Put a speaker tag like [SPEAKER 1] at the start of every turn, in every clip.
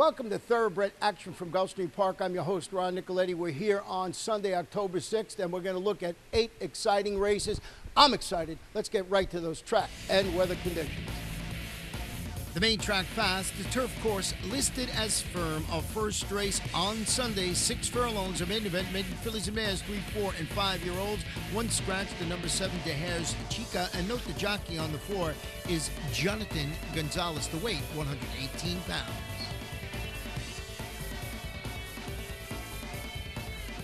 [SPEAKER 1] Welcome to Thoroughbred Action from Gulfstream Park. I'm your host, Ron Nicoletti. We're here on Sunday, October 6th, and we're going to look at 8 exciting races. I'm excited. Let's get right to those track and weather conditions. The main track fast, the turf course listed as firm. Our first race on Sunday, 6 furlongs. Our main event, maiden fillies and mares, 3, 4, and 5-year-olds. One scratch, the number 7 De Hare's Chica. And note the jockey on the floor is Jonathan Gonzalez. The weight, 118 pounds.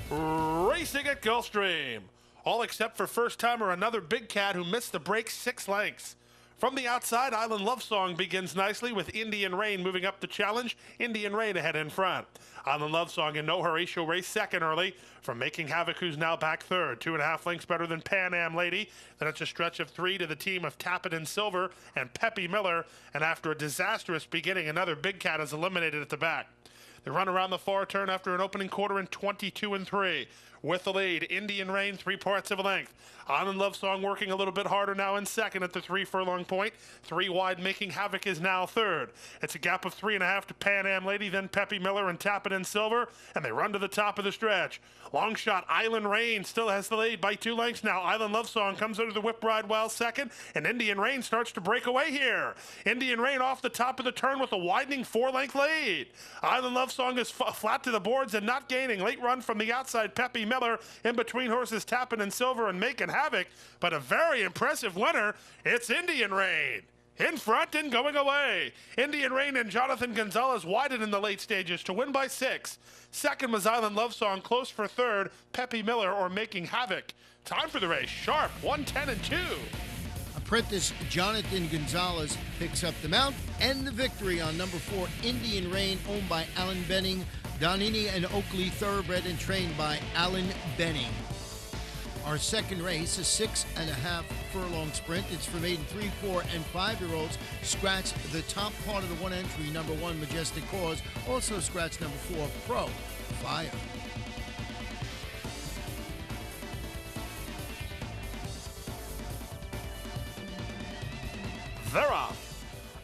[SPEAKER 2] Racing at Gulfstream. All except for first-timer, another big cat who missed the break 6 lengths. From the outside, Island Love Song begins nicely with Indian Rain moving up the challenge. Indian Rain ahead in front. Island Love Song in no hurry. She'll race second early from Making Havoc, who's now back third. 2.5 lengths better than Pan Am Lady. Then it's a stretch of 3 to the team of Tappet and Silver and Peppy Miller. And after a disastrous beginning, another big cat is eliminated at the back. They run around the far turn after an opening quarter in 22 3. With the lead, Indian Rain, 3/4 of a length. Island Love Song working a little bit harder now in second at the 3 furlong point. 3 wide, Making Havoc is now third. It's a gap of 3.5 to Pan Am Lady, then Peppy Miller and Tappet and Silver, and they run to the top of the stretch. Long shot, Island Rain still has the lead by 2 lengths now. Island Love Song comes under the whip ride while second, and Indian Rain starts to break away here. Indian Rain off the top of the turn with a widening 4-length lead. Island Love Song is flat to the boards and not gaining. Late run from the outside, Peppy Miller. In between horses, Tappin' and Silver and Making Havoc. But a very impressive winner, it's Indian Rain. In front and going away. Indian Rain and Jonathan Gonzalez widen in the late stages to win by 6. Second was Island Love Song, close for third, Peppy Miller or Making Havoc. Time for the race, sharp, 110 2.
[SPEAKER 1] Apprentice Jonathan Gonzalez picks up the mount and the victory on number 4, Indian Rain, owned by Alan Benning. Donini and Oakley, thoroughbred and trained by Alan Benning. Our second race, a 6.5 furlong sprint. It's for maiden 3, 4, and 5-year-olds. Scratch the top part of the one entry, number 1, Majestic Cause. Also scratch number 4, Pro Fire.
[SPEAKER 2] They're off.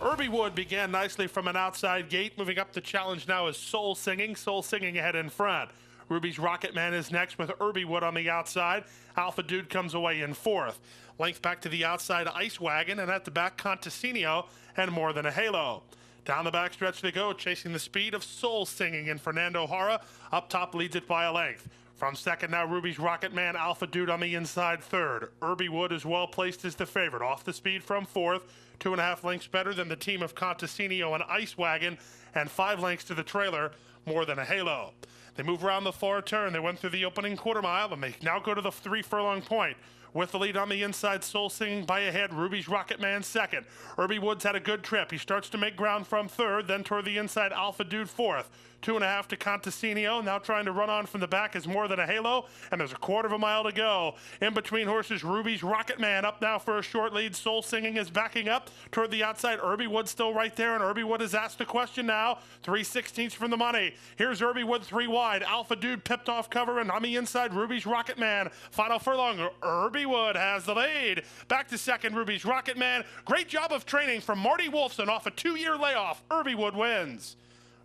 [SPEAKER 2] Irby Wood began nicely from an outside gate. Moving up the challenge now is Soul Singing. Soul Singing ahead in front. Ruby's Rocket Man is next with Irby Wood on the outside. Alpha Dude comes away in 4th. Length back to the outside, Ice Wagon, and at the back, Contesinio and More Than a Halo. Down the backstretch they go, chasing the speed of Soul Singing, and Fernando Hara up top leads it by a length. From second now, Ruby's Rocket Man, Alpha Dude on the inside third. Irby Wood is well placed as the favorite. Off the speed from 4th, 2.5 lengths better than the team of Contesinio and Ice Wagon, and 5 lengths to the trailer, More Than a Halo. They move around the far turn. They went through the opening quarter mile, and they now go to the 3 furlong point. With the lead on the inside, Soul Singing by ahead, Ruby's Rocket Man second. Irby Woods had a good trip. He starts to make ground from third, then toward the inside, Alpha Dude 4th. 2.5 to Contesinio, now trying to run on from the back is More Than a Halo, and there's a 1/4 mile to go. In between horses, Ruby's Rocket Man up now for a short lead. Soul Singing is backing up toward the outside. Irby Wood still right there, and Irby Wood has asked the question now. 3/16 from the money. Here's Irby Wood 3 wide. Alpha Dude pipped off cover, and on the inside, Ruby's Rocket Man. Final furlong, Irby Wood has the lead. Back to second, Ruby's Rocket Man. Great job of training from Marty Wolfson off a 2-year layoff. Irby Wood wins.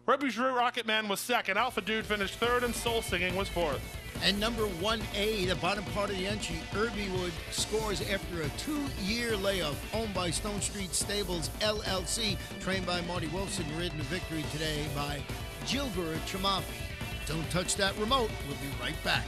[SPEAKER 2] Ruby's Rocket Man was second, Alpha Dude finished third, and Soul Singing was 4th.
[SPEAKER 1] And number 1A, the bottom part of the entry, Irby Wood scores after a 2-year layoff, owned by Stone Street Stables, LLC, trained by Marty Wilson, ridden to victory today by Gilbert Chamafi. Don't touch that remote. We'll be right back.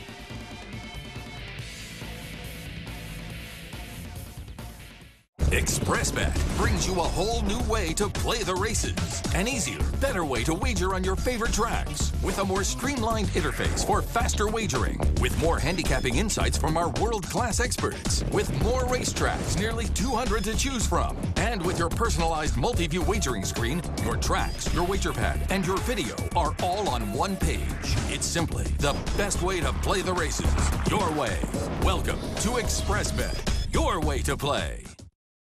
[SPEAKER 3] ExpressBet brings you a whole new way to play the races. An easier, better way to wager on your favorite tracks. With a more streamlined interface for faster wagering. With more handicapping insights from our world-class experts. With more racetracks, nearly 200 to choose from. And with your personalized multi-view wagering screen, your tracks, your wager pad, and your video are all on one page. It's simply the best way to play the races. Your way. Welcome to ExpressBet. Your way to play.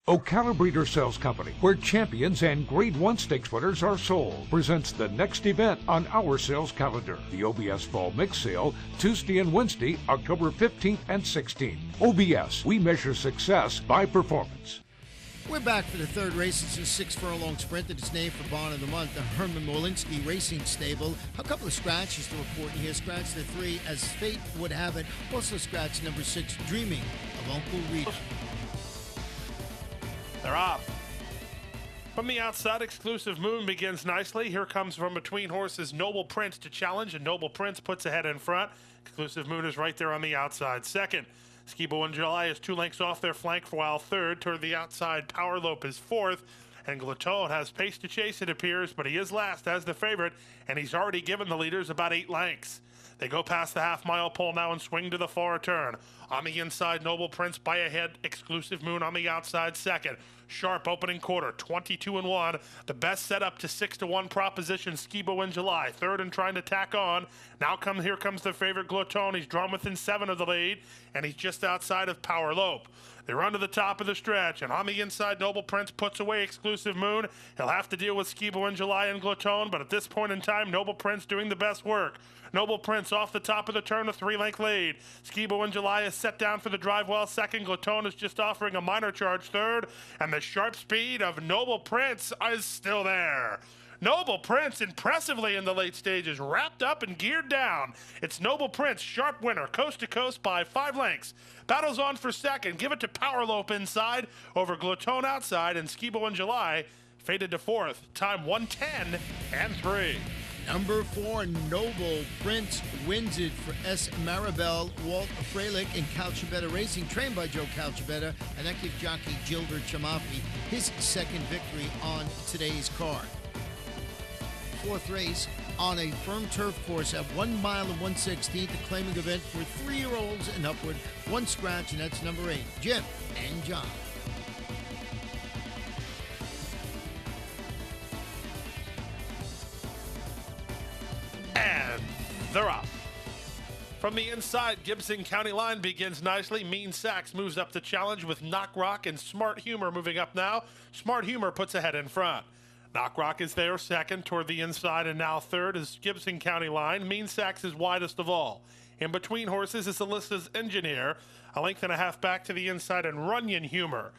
[SPEAKER 4] Ocala Breeder Sales Company, where champions and Grade 1 stakes winners are sold, presents the next event on our sales calendar. The OBS Fall Mix Sale, Tuesday and Wednesday, October 15th and 16th. OBS, we measure success by performance.
[SPEAKER 1] We're back for the third race. It's a 6 furlong sprint that is named for Barn of the Month, the Herman Molinski Racing Stable. A couple of scratches to report here. Scratch the 3, as fate would have it. Also scratch number 6, Dreaming of Uncle Rita.
[SPEAKER 2] They're off. From the outside, Exclusive Moon begins nicely. Here comes from between horses Noble Prince to challenge, and Noble Prince puts ahead in front. Exclusive Moon is right there on the outside. Second, Skibo in July is 2 lengths off their flank, while third. Toward the outside, Power Lope is fourth. And Glatone has pace to chase, it appears, but he is last as the favorite, and he's already given the leaders about 8 lengths. They go past the half-mile pole now and swing to the far turn. On the inside, Noble Prince by ahead, Exclusive Moon on the outside second. Sharp opening quarter, 22-1. The best setup to 6-1 proposition, Skibo in July. Third and trying to tack on. Here comes the favorite Glatone. He's drawn within 7 of the lead, and he's just outside of Power Lope. They run to the top of the stretch, and on the inside, Noble Prince puts away Exclusive Moon. He'll have to deal with Skibo in July and Glatone, but at this point in time, Noble Prince doing the best work. Noble Prince off the top of the turn, a 3-length lead. Skibo in July is set down for the drive well second. Glatone is just offering a minor charge third, and the sharp speed of Noble Prince is still there. Noble Prince impressively in the late stages, wrapped up and geared down. It's Noble Prince, sharp winner, coast to coast by 5 lengths. Battles on for second. Give it to Power Lope inside over Glatone outside, and Skibo in July faded to fourth. Time 1:10.3.
[SPEAKER 1] Number 4, Noble Prince wins it for S. Maribel, Walt Freilich, and Calcibetta Racing, trained by Joe Calcibetta, and that gives jockey Gilbert Chamafi his second victory on today's card. Fourth race on a firm turf course at 1 mile and 1/16, the claiming event for 3-year-olds and upward. 1 scratch, and that's number 8, Jim and John.
[SPEAKER 2] And they're off. From the inside, Gibson County line begins nicely. Mean Sacks moves up the challenge with Knock Rock and Smart Humor moving up now. Smart Humor puts ahead in front. Knock Rock is there second toward the inside, and now third is Gibson County line. Mean Sacks is widest of all. In between horses is Alyssa's Engineer, a length and a half back to the inside, and Runyon Humor.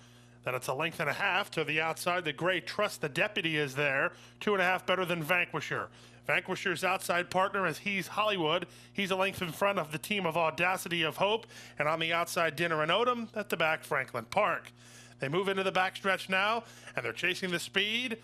[SPEAKER 2] Then it's a length and a half to the outside. The gray Trust the Deputy is there, 2.5 better than Vanquisher. Vanquisher's outside partner is He's Hollywood. He's a length in front of the team of Audacity of Hope, and on the outside, Dinner and Odom. At the back, Franklin Park. They move into the backstretch now, and they're chasing the speed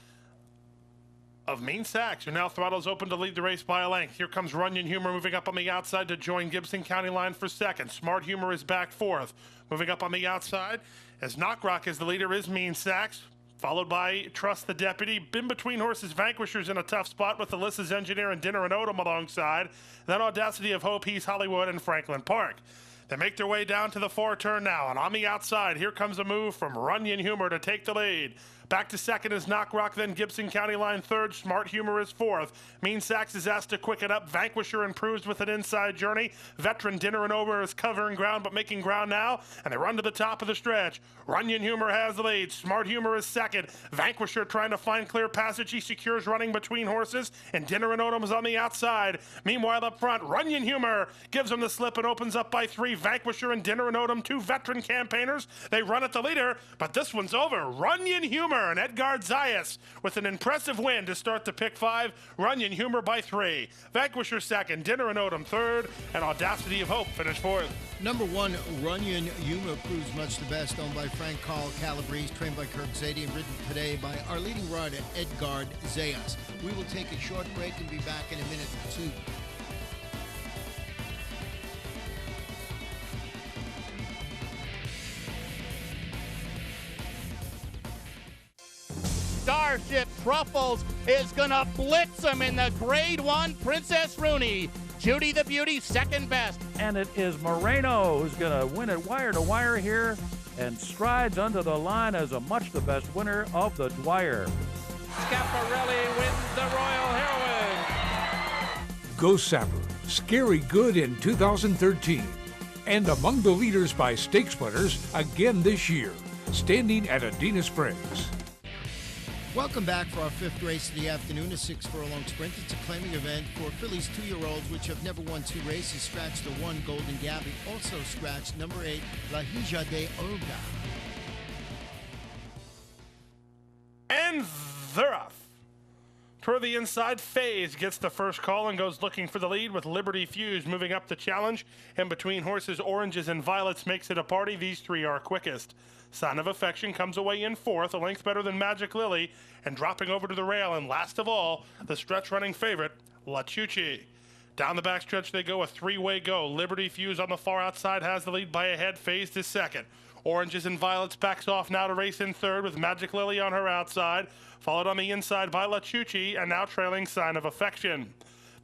[SPEAKER 2] of Mean Sacks, who now throttles open to lead the race by a length. Here comes Runyon Humor moving up on the outside to join Gibson County line for second. Smart Humor is back fourth. Moving up on the outside, as Knock Rock is the leader, is Mean Sacks, followed by Trust the Deputy. In between horses, Vanquisher's in a tough spot with Alyssa's Engineer and Dinner and Odom alongside. Then Audacity of Hope, He's Hollywood, and Franklin Park. They make their way down to the far turn now, and on the outside, here comes a move from Runyon Humor to take the lead. Back to second is Knock Rock, then Gibson County line third. Smart Humor is fourth. Mean Sacks is asked to quicken up. Vanquisher improves with an inside journey. Veteran Dinner and Over is covering ground, but making ground now, and they run to the top of the stretch. Runyon Humor has the lead. Smart Humor is second. Vanquisher trying to find clear passage. He secures running between horses, and Dinner and Odom is on the outside. Meanwhile, up front, Runyon Humor gives him the slip and opens up by 3. Vanquisher and Dinner and Odom, 2 veteran campaigners. They run at the leader, but this one's over. Runyon Humor and Edgar Zayas with an impressive win to start the pick 5. Runyon Humor by 3. Vanquisher second, Dinner and Odom third, and Audacity of Hope finished fourth.
[SPEAKER 1] Number 1, Runyon Humor proves much the best, owned by Frank Carl Calabrese, trained by Kirk Zadie, and ridden today by our leading rider, Edgar Zayas. We will take a short break and be back in a minute or 2.
[SPEAKER 5] Starship Truffles is going to blitz him in the Grade 1 Princess Rooney. Judy the Beauty, second best.
[SPEAKER 6] And it is Moreno who's going to win it wire to wire here and strides under the line as a much the best winner of the Dwyer.
[SPEAKER 5] Schiaparelli wins the Royal Heroine.
[SPEAKER 4] Ghost Sapper, Scary Good in 2013. And among the leaders by stake splitters again this year, standing at Adena Springs.
[SPEAKER 1] Welcome back for our 5th race of the afternoon, a 6 furlong sprint. It's a claiming event for fillies 2-year-olds which have never won 2 races. Scratched the 1, Golden Gabby. Also scratched number 8, La Hija de Olga.
[SPEAKER 2] And they're off. Toward the inside, FaZe gets the first call and goes looking for the lead with Liberty Fuse moving up the challenge. In between horses, Oranges and Violets makes it a party. These three are quickest. Sign of Affection comes away in fourth, a length better than Magic Lily, and dropping over to the rail. And last of all, the stretch running favorite, La Chuchi. Down the backstretch they go, a three-way go. Liberty Fuse on the far outside has the lead by a head. FaZe is second. Oranges and Violets backs off now to race in third with Magic Lily on her outside, followed on the inside by La Chuchi, and now trailing Sign of Affection.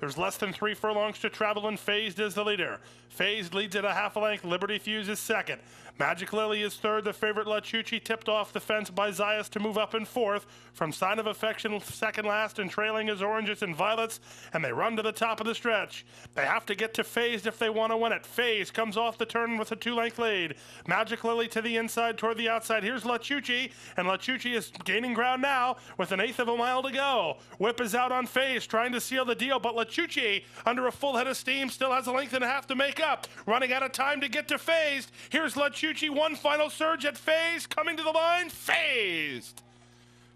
[SPEAKER 2] There's less than 3 furlongs to travel, and FaZe is the leader. FaZe leads at a half a length. Liberty Fuse is second. Magic Lily is third. The favorite La Chuchi tipped off the fence by Zayas to move up in fourth. From Sign of Affection second last, and trailing is Oranges and Violets, and they run to the top of the stretch. They have to get to FaZe if they want to win it. FaZe comes off the turn with a 2-length lead. Magic Lily to the inside, toward the outside. Here's La Chuchi, and La Chuchi is gaining ground now with an eighth of a mile to go. Whip is out on FaZe, trying to seal the deal, but La Chuchi, under a full head of steam, still has a length and a half to make up. Running out of time to get to FaZe. Here's La Chuchi, one final surge at FaZe, coming to the line, phased.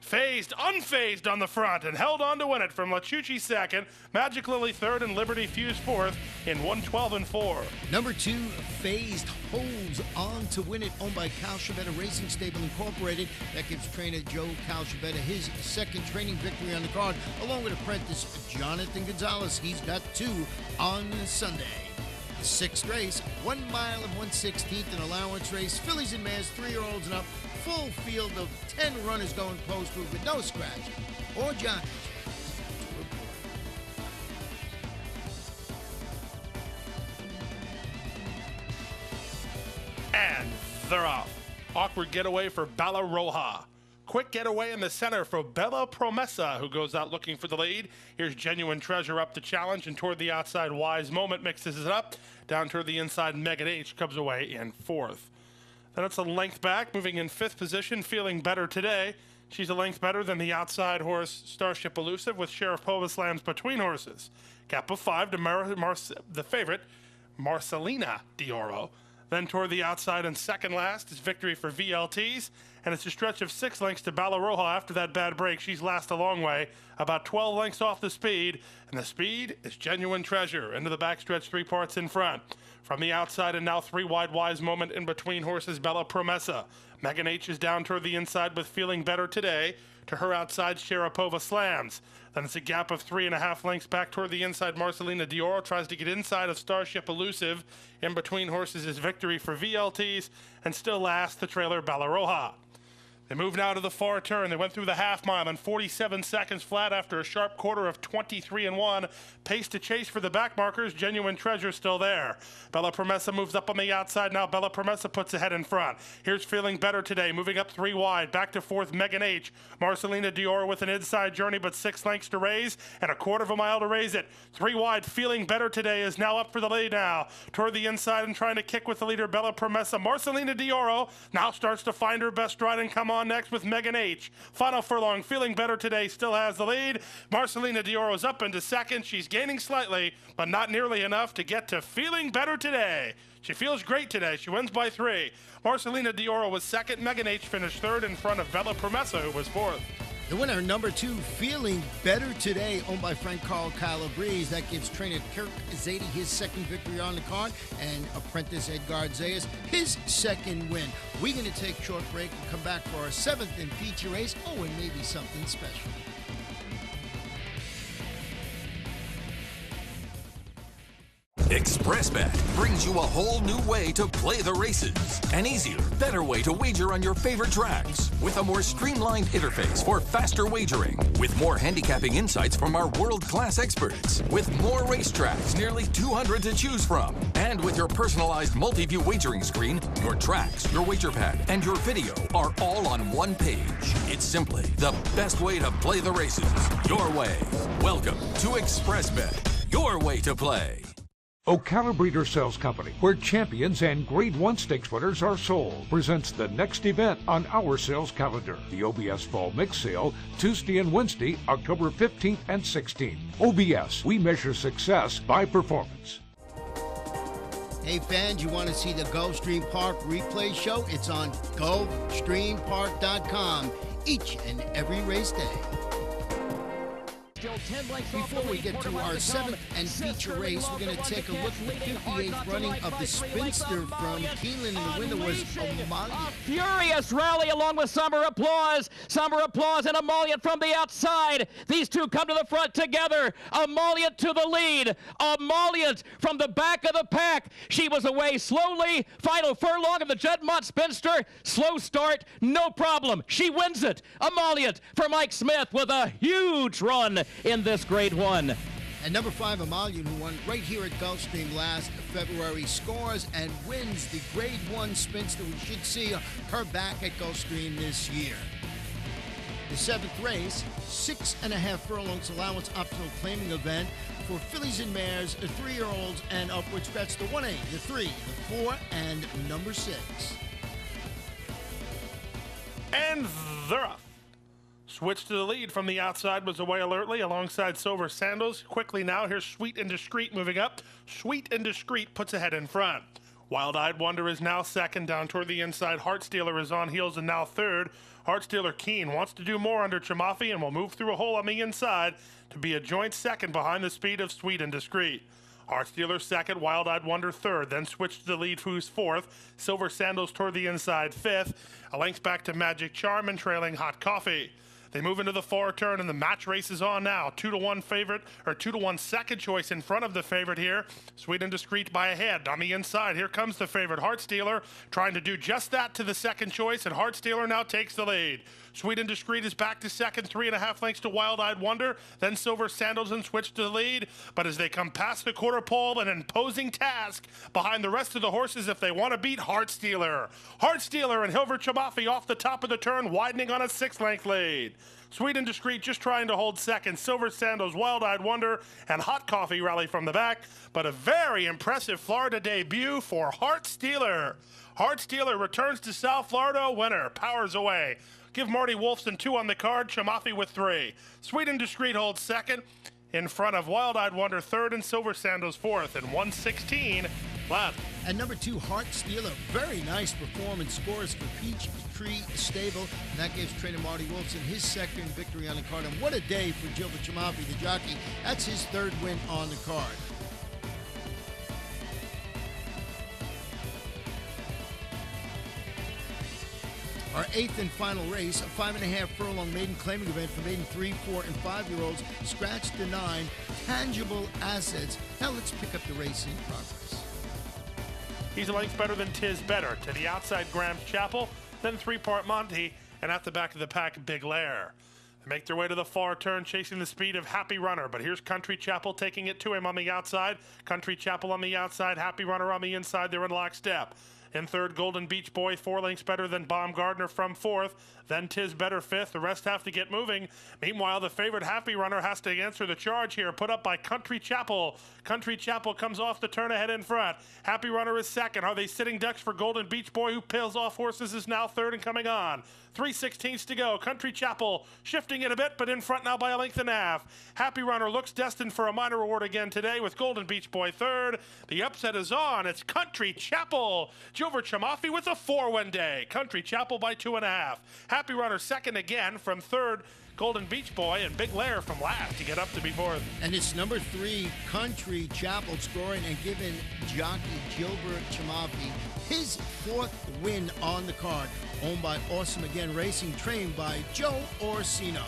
[SPEAKER 2] Phased, unfazed on the front, and held on to win it from La Chuchi second, Magic Lily third, and Liberty Fuse fourth in 1:12 and 4.
[SPEAKER 1] Number 2, Phased holds on to win it, owned by Cal Shabetta Racing Stable Incorporated. That gives trainer Joe Cal Shabetta his second training victory on the card, along with apprentice Jonathan Gonzalez. He's got 2 on Sunday. The 6th race, 1 mile and 1/16th, an allowance race. Fillies and mares, 3-year-olds and up. Full field of 10 runners going post through with no scratch or jockeys.
[SPEAKER 2] And they're off. Awkward getaway for Bella Roja. Quick getaway in the center for Bella Promesa, who goes out looking for the lead. Here's Genuine Treasure up the challenge, and toward the outside, Wise Moment mixes it up. Down toward the inside, Megan H comes away in fourth. Then it's a length back, moving in 5th position, Feeling Better Today. She's a length better than the outside horse Starship Elusive, with Sheriff Povas Lambs between horses. Gap of 5 to the favorite, Marcelina Dioro. Then toward the outside and second last is Victory for VLTs, and it's a stretch of 6 lengths to Bala Roja after that bad break. She's last a long way, about 12 lengths off the speed, and the speed is Genuine Treasure. Into the backstretch, 3 parts in front. From the outside and now 3 wide Wise Moment in between horses, Bella Promesa. Megan H is down toward the inside with Feeling Better Today. To her outside, Sharapova slams. Then it's a gap of 3.5 lengths back toward the inside. Marcelina Dioro tries to get inside of Starship Elusive. In between horses is Victory for VLTs, and still last, the trailer Bala Roja. They move now to the far turn. They went through the half mile in 47 seconds flat after a sharp quarter of 23-1. Pace to chase for the back markers. Genuine Treasure still there. Bella Promesa moves up on the outside now. Bella Promesa puts ahead in front. Here's Feeling Better Today, moving up 3 wide. Back to fourth, Megan H. Marcelina Dior with an inside journey, but 6 lengths to raise and a quarter of a mile to raise it. 3 wide, Feeling Better Today is now up for the lead now. Toward the inside and trying to kick with the leader, Bella Promesa. Marcelina Dioro now starts to find her best stride and come on next with Megan H. Final furlong, Feeling Better Today still has the lead. Marcelina Dioro's up into second. She's gaining slightly, but not nearly enough to get to Feeling Better Today. She feels great today. She wins by 3. Marcelina Dioro was second. Megan H finished third in front of Bella Promesa, who was fourth.
[SPEAKER 1] The winner, number 2, Feeling Better Today, owned by Frank Carl Calabrese. That gives trainer Kirk Zadie his second victory on the card, and apprentice Edgar Zayas his second win. We're going to take a short break and come back for our 7th and feature race. Oh, and maybe something special.
[SPEAKER 3] ExpressBet brings you a whole new way to play the races. An easier, better way to wager on your favorite tracks. With a more streamlined interface for faster wagering. With more handicapping insights from our world-class experts. With more racetracks, nearly 200 to choose from. And with your personalized multi-view wagering screen, your tracks, your wager pad, and your video are all on one page. It's simply the best way to play the races. Your way. Welcome to ExpressBet. Your way to play.
[SPEAKER 4] Ocala Breeder Sales Company, where champions and Grade 1 stakes winners are sold, presents the next event on our sales calendar, the OBS Fall Mix Sale, Tuesday and Wednesday, October 15th and 16th. OBS, we measure success by performance.
[SPEAKER 1] Hey fans, you want to see the Gulfstream Park replay show? It's on GulfstreamPark.com each and every race day. Before we get to our seventh and feature race, we're going to take a look at the 58th running of the Spinster from Keeneland, and the winner was Amalia.
[SPEAKER 7] A furious rally along with Summer Applause. Summer Applause and Amalia from the outside. These two come to the front together. Amalia to the lead. Amalia from the back of the pack. She was away slowly. Final furlong of the Jetmont Spinster. Slow start, no problem. She wins it. Amalia for Mike Smith with a huge run in this Grade 1.
[SPEAKER 1] And number 5, Amalia, who won right here at Gulfstream last February, scores and wins the Grade 1 Spinster. We should see her back at Gulfstream this year. The 7th race, 6.5 furlongs allowance optional claiming event for fillies and mares, 3-year-olds and upwards. That's the 1A, the 3, the 4, and number 6.
[SPEAKER 2] And they're off. Switch to the lead from the outside was away alertly alongside Silver Sandals. Quickly now, here's Sweet and Discreet moving up. Sweet and Discreet puts ahead in front. Wild-Eyed Wonder is now second down toward the inside. Heartstealer is on heels and now third. Heartstealer Keen wants to do more under Chamafi and will move through a hole on the inside to be a joint second behind the speed of Sweet and Discreet. Heartstealer second, Wild-Eyed Wonder third, then switch to the lead, who's fourth. Silver Sandals toward the inside fifth. A length back to Magic Charm and trailing Hot Coffee. They move into the far turn, and the match race is on now. 2-1 favorite, or 2-1 second choice in front of the favorite here. Sweet and Discreet by a head. On the inside, here comes the favorite, Heartstealer, trying to do just that to the second choice, and Heartstealer now takes the lead. Sweet and Discreet is back to second, 3.5 lengths to Wild-Eyed Wonder, then Silver Sandals and switch to the lead. But as they come past the quarter pole, an imposing task behind the rest of the horses if they want to beat Heartstealer. Heartstealer and Hilver Chamafi off the top of the turn, widening on a 6-length lead. Sweet and Discreet just trying to hold second. Silver Sandals, Wild-Eyed Wonder, and Hot Coffee rally from the back. But a very impressive Florida debut for Heartstealer. Heartstealer returns to South Florida, winner, powers away. Give Marty Wolfson 2 on the card, Chamafi with 3. Sweet and Discreet holds second in front of Wild-Eyed Wonder third and Silver Sandals fourth, and 1:16 left.
[SPEAKER 1] And number 2, Heartstealer, very nice performance, scores for Peach Tree Stable, and that gives trainer Marty Wolfson his second victory on the card. And what a day for Gilbert Chamafi, the jockey. That's his third win on the card. Our 8th and final race, a 5.5 furlong maiden claiming event for maiden 3, 4, and 5-year-olds. Scratch the 9, tangible assets. Now let's pick up the race in progress.
[SPEAKER 2] He's a length better than Tiz Better. To the outside, Graham's Chapel, then 3-part Monty, and at the back of the pack, Big Lair. They make their way to the far turn, chasing the speed of Happy Runner, but here's Country Chapel taking it to him on the outside. Country Chapel on the outside, Happy Runner on the inside. They're in lockstep. In third, Golden Beach Boy, 4 lengths better than Baumgardner from fourth. Then Tiz Better fifth. The rest have to get moving. Meanwhile, the favorite Happy Runner has to answer the charge here, put up by Country Chapel. Country Chapel comes off the turn ahead in front. Happy Runner is second. Are they sitting ducks for Golden Beach Boy, who peels off horses, is now third and coming on. 3/16 to go. Country Chapel shifting it a bit, but in front now by a length and a half. Happy Runner looks destined for a minor reward again today with Golden Beach Boy third. The upset is on. It's Country Chapel. Gilbert Chamafi with a 4-win day. Country Chapel by 2.5. Happy Runner second again from third, Golden Beach Boy, and Big Lair from last to get up to be fourth.
[SPEAKER 1] And it's number 3, Country Chapel, scoring and giving jockey Gilbert Chamafi his 4th win on the card. Owned by Awesome Again Racing, trained by Joe Orsino.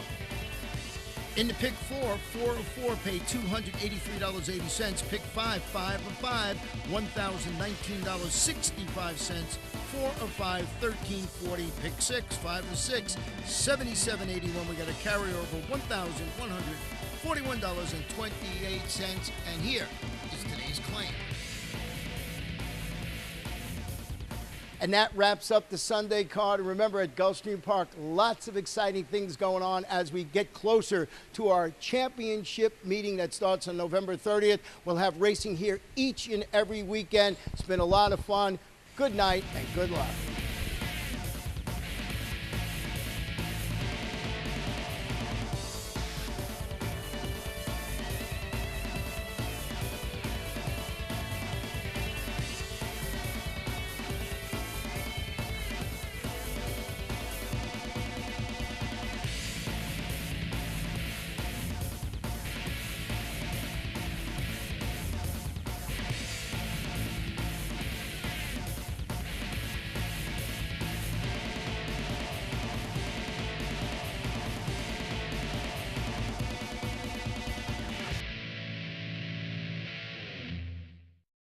[SPEAKER 1] In the pick 4, 4 of 4 pay $283.80. Pick 5, 5 of 5, $1,019.65. 4 of 5, $13.40. Pick 6, 5 of 6, $77.81. We got a carryover, $1,141.28. And here is today's claim. And that wraps up the Sunday card. And remember, at Gulfstream Park, lots of exciting things going on as we get closer to our championship meeting that starts on November 30th. We'll have racing here each and every weekend. It's been a lot of fun. Good night and good luck.